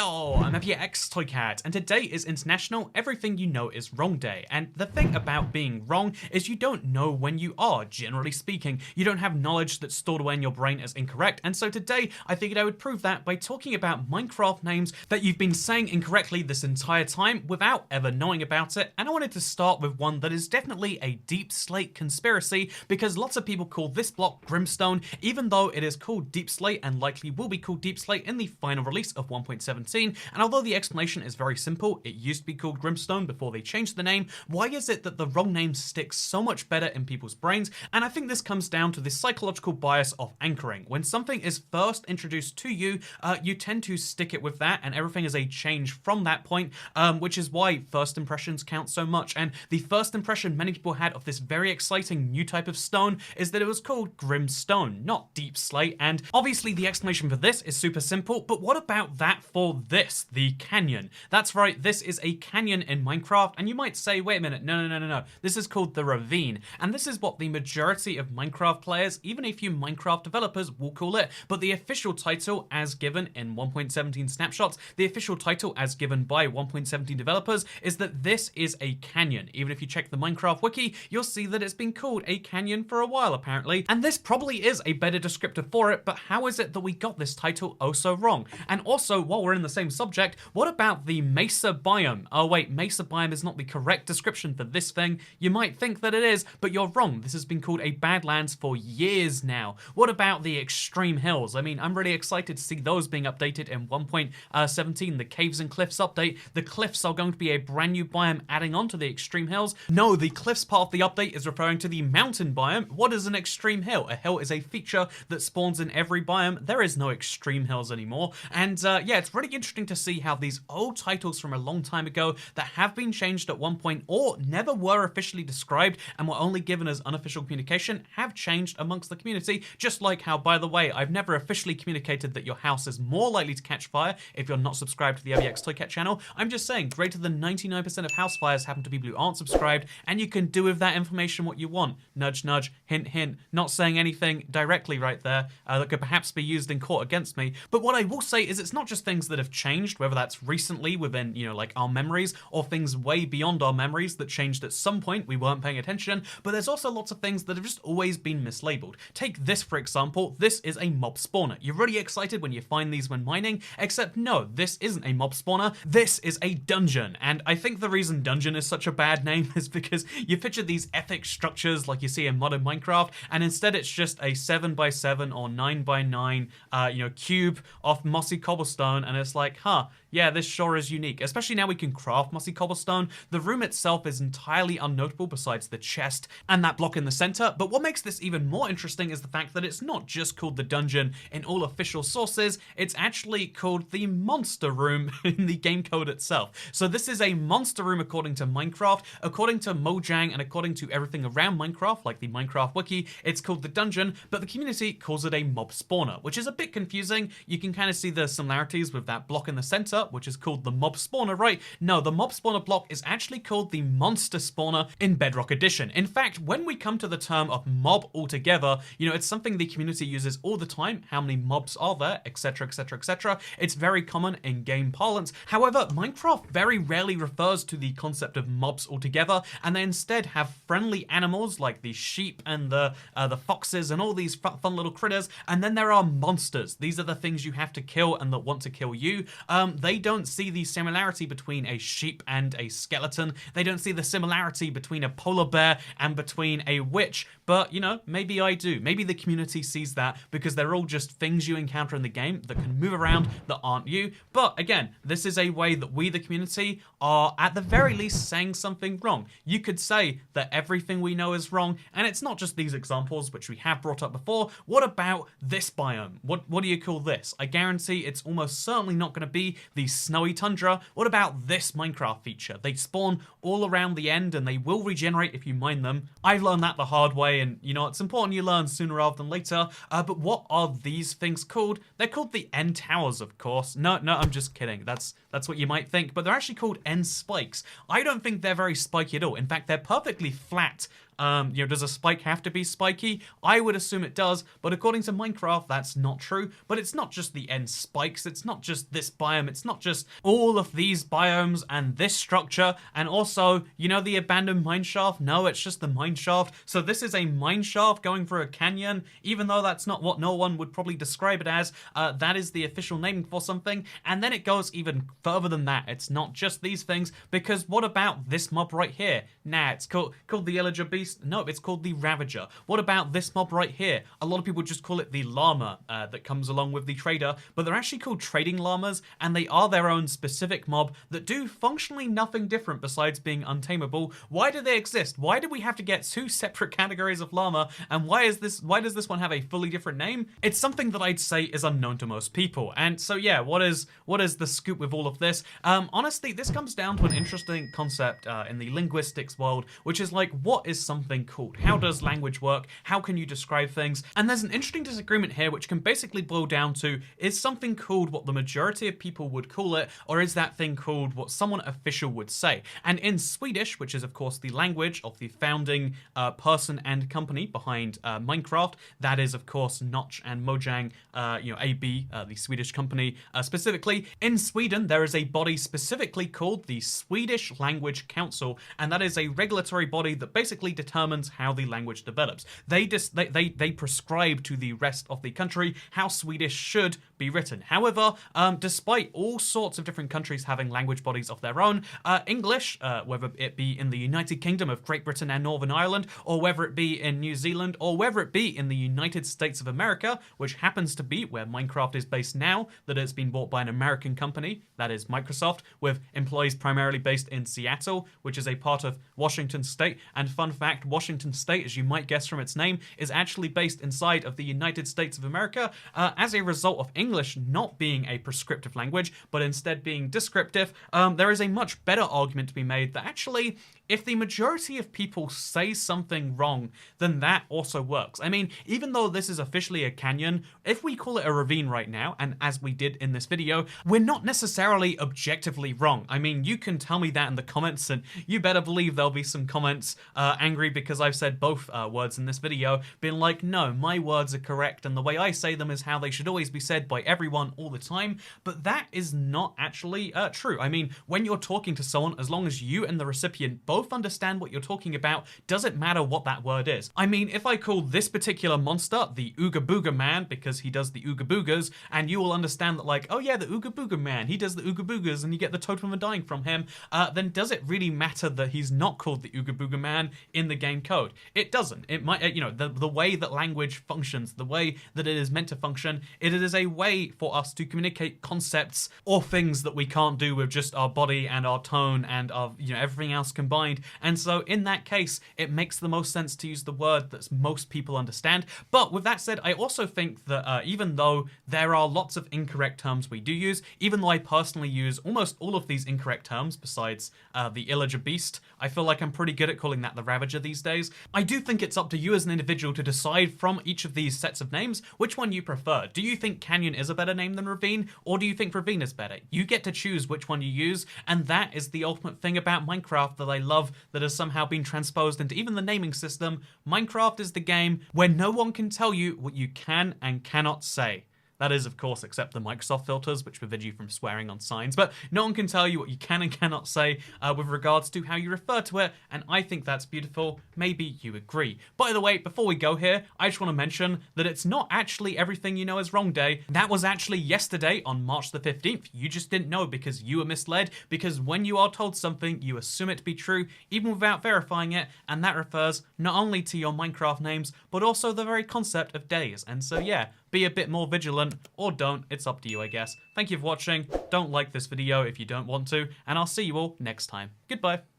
Hello, I'm Toycat, and today is International Everything You Know Is Wrong Day. And the thing about being wrong is you don't know when you are, generally speaking. You don't have knowledge that's stored away in your brain as incorrect, and so today I figured I would prove that by talking about Minecraft names that you've been saying incorrectly this entire time without ever knowing about it. And I wanted to start with one that is definitely a Deepslate conspiracy, because lots of people call this block Grimstone, even though it is called Deepslate and likely will be called Deepslate in the final release of 1.17. And although the explanation is very simple, it used to be called Grimstone before they changed the name. Why is it that the wrong name sticks so much better in people's brains? And I think this comes down to the psychological bias of anchoring. When something is first introduced to you, you tend to stick it with that, and everything is a change from that point, which is why first impressions count so much. And the first impression many people had of this very exciting new type of stone is that it was called Grimstone, not Deepslate. And obviously the explanation for this is super simple, but what about that for this, the canyon? That's right, this is a canyon in Minecraft, and you might say, wait a minute, no, this is called the Ravine, and this is what the majority of Minecraft players, even a few Minecraft developers, will call it. But the official title as given in 1.17 snapshots, the official title as given by 1.17 developers is that this is a canyon. Even if you check the Minecraft wiki, you'll see that it's been called a canyon for a while apparently, and this probably is a better descriptor for it. But how is it that we got this title oh so wrong? And also, while we're in the same subject, what about the mesa biome? Oh wait, mesa biome is not the correct description for this thing. You might think that it is, but you're wrong. This has been called a Badlands for years now. What about the extreme hills? I mean, I'm really excited to see those being updated in 1.17, the caves and cliffs update. The cliffs are going to be a brand new biome adding on to the extreme hills. No, the cliffs part of the update is referring to the mountain biome. What is an extreme hill? A hill is a feature that spawns in every biome. There is no extreme hills anymore. And yeah, it's really interesting to see how these old titles from a long time ago that have been changed at one point or never were officially described and were only given as unofficial communication have changed amongst the community. Just like how, by the way, I've never officially communicated that your house is more likely to catch fire if you're not subscribed to the Toycat channel. I'm just saying, greater than 99% of house fires happen to people who aren't subscribed, and you can do with that information what you want. Nudge, nudge, hint, hint. Not saying anything directly right there that could perhaps be used in court against me. But what I will say is it's not just things that have changed, whether that's recently within, you know, like our memories, or things way beyond our memories that changed at some point we weren't paying attention, but there's also lots of things that have just always been mislabeled. Take this for example. This is a mob spawner. You're really excited when you find these when mining, except no, this isn't a mob spawner. This is a dungeon. And I think the reason dungeon is such a bad name is because you picture these epic structures like you see in modern Minecraft, and instead it's just a 7x7 or 9x9 cube of mossy cobblestone, and it's like, huh, yeah, this sure is unique. Especially now we can craft mossy cobblestone. The room itself is entirely unnotable besides the chest and that block in the center. But what makes this even more interesting is the fact that it's not just called the dungeon in all official sources. It's actually called the monster room in the game code itself. So this is a monster room according to Minecraft. According to Mojang and according to everything around Minecraft, like the Minecraft wiki, it's called the dungeon, but the community calls it a mob spawner, which is a bit confusing. You can kind of see the similarities with that block in the center, which is called the mob spawner, right? No, the mob spawner block is actually called the monster spawner in Bedrock Edition. In fact, when we come to the term of mob altogether, you know, it's something the community uses all the time. How many mobs are there, etc, etc, etc. It's very common in game parlance. However, Minecraft very rarely refers to the concept of mobs altogether, and they instead have friendly animals like the sheep and the foxes and all these fun little critters, and then there are monsters. These are the things you have to kill and that want to kill you. They don't see the similarity between a sheep and a skeleton. They don't see the similarity between a polar bear and between a witch. But, you know, maybe I do. Maybe the community sees that because they're all just things you encounter in the game that can move around that aren't you. But again, this is a way that we, the community, are at the very least saying something wrong. You could say that everything we know is wrong, and it's not just these examples, which we have brought up before. What about this biome? What do you call this? I guarantee it's almost certainly not going to be the snowy tundra. What about this Minecraft feature? They spawn all around the end and they will regenerate if you mine them. I've learned that the hard way, and you know, it's important you learn sooner rather than later. But what are these things called? They're called the end towers, of course. No, I'm just kidding. That's what you might think, but they're actually called end spikes. I don't think they're very spiky at all. In fact, they're perfectly flat Does a spike have to be spiky? I would assume it does, but according to Minecraft, that's not true. But it's not just the end spikes, it's not just this biome, it's not just all of these biomes and this structure, and also, the abandoned mineshaft? No, it's just the mineshaft. So this is a mineshaft going through a canyon, even though that's not what no one would probably describe it as. That is the official naming for something, and then it goes even further than that. It's not just these things, because what about this mob right here? Nah, it's called the Illager Beast. No, it's called the Ravager. What about this mob right here? A lot of people just call it the llama that comes along with the trader, but they're actually called trading llamas, and they are their own specific mob that do functionally nothing different besides being untamable. Why do they exist? Why do we have to get two separate categories of llama, and why does this one have a fully different name? It's something that I'd say is unknown to most people. And so yeah, what is the scoop with all of this? Honestly, this comes down to an interesting concept in the linguistics world, which is like, what is something called? How does language work? How can you describe things? And there's an interesting disagreement here, which can basically boil down to, is something called what the majority of people would call it, or is that thing called what someone official would say? And in Swedish, which is of course the language of the founding person and company behind Minecraft, that is of course Notch and Mojang, AB, the Swedish company specifically. In Sweden, there is a body specifically called the Swedish Language Council, and that is a regulatory body that basically determines how the language develops. They prescribe to the rest of the country how Swedish should be written. However, despite all sorts of different countries having language bodies of their own, English, whether it be in the United Kingdom of Great Britain and Northern Ireland, or whether it be in New Zealand, or whether it be in the United States of America, which happens to be where Minecraft is based now, that it's been bought by an American company, that is Microsoft, with employees primarily based in Seattle, which is a part of Washington State. And fun fact, Washington State, as you might guess from its name, is actually based inside of the United States of America, as a result of English not being a prescriptive language, but instead being descriptive. There is a much better argument to be made that actually, if the majority of people say something wrong, then that also works. I mean, even though this is officially a canyon, if we call it a ravine right now, and as we did in this video, we're not necessarily objectively wrong. I mean, you can tell me that in the comments, and you better believe there'll be some comments angry because I've said both words in this video, being like, no, my words are correct, and the way I say them is how they should always be said by everyone all the time. But that is not actually true. I mean, when you're talking to someone, as long as you and the recipient both understand what you're talking about, doesn't matter what that word is. I mean, if I call this particular monster the Ooga Booga Man because he does the Ooga Boogas, and you will understand that like, oh yeah, the Ooga Booga Man, he does the Ooga Boogas and you get the totem of dying from him, then does it really matter that he's not called the Ooga Booga Man in the game code? It doesn't. It might, the way that language functions, the way that it is meant to function, it is a way for us to communicate concepts or things that we can't do with just our body and our tone and our, everything else combined. And so in that case, it makes the most sense to use the word that most people understand. But with that said, I also think that even though there are lots of incorrect terms we do use, even though I personally use almost all of these incorrect terms besides the Illager Beast, I feel like I'm pretty good at calling that the Ravager these days. I do think it's up to you as an individual to decide from each of these sets of names which one you prefer. Do you think Canyon is a better name than Ravine, or do you think Ravine is better? You get to choose which one you use, and that is the ultimate thing about Minecraft that I love that has somehow been transposed into even the naming system. Minecraft is the game where no one can tell you what you can and cannot say. That is, of course, except the Microsoft filters, which forbid you from swearing on signs, but no one can tell you what you can and cannot say with regards to how you refer to it, and I think that's beautiful. Maybe you agree. By the way, before we go here, I just want to mention that it's not actually Everything You Know Is Wrong Day. That was actually yesterday on March the 15th. You just didn't know because you were misled, because when you are told something, you assume it to be true, even without verifying it, and that refers not only to your Minecraft names, but also the very concept of days. And so yeah, be a bit more vigilant, or don't, it's up to you I guess. Thank you for watching, don't like this video if you don't want to, and I'll see you all next time. Goodbye.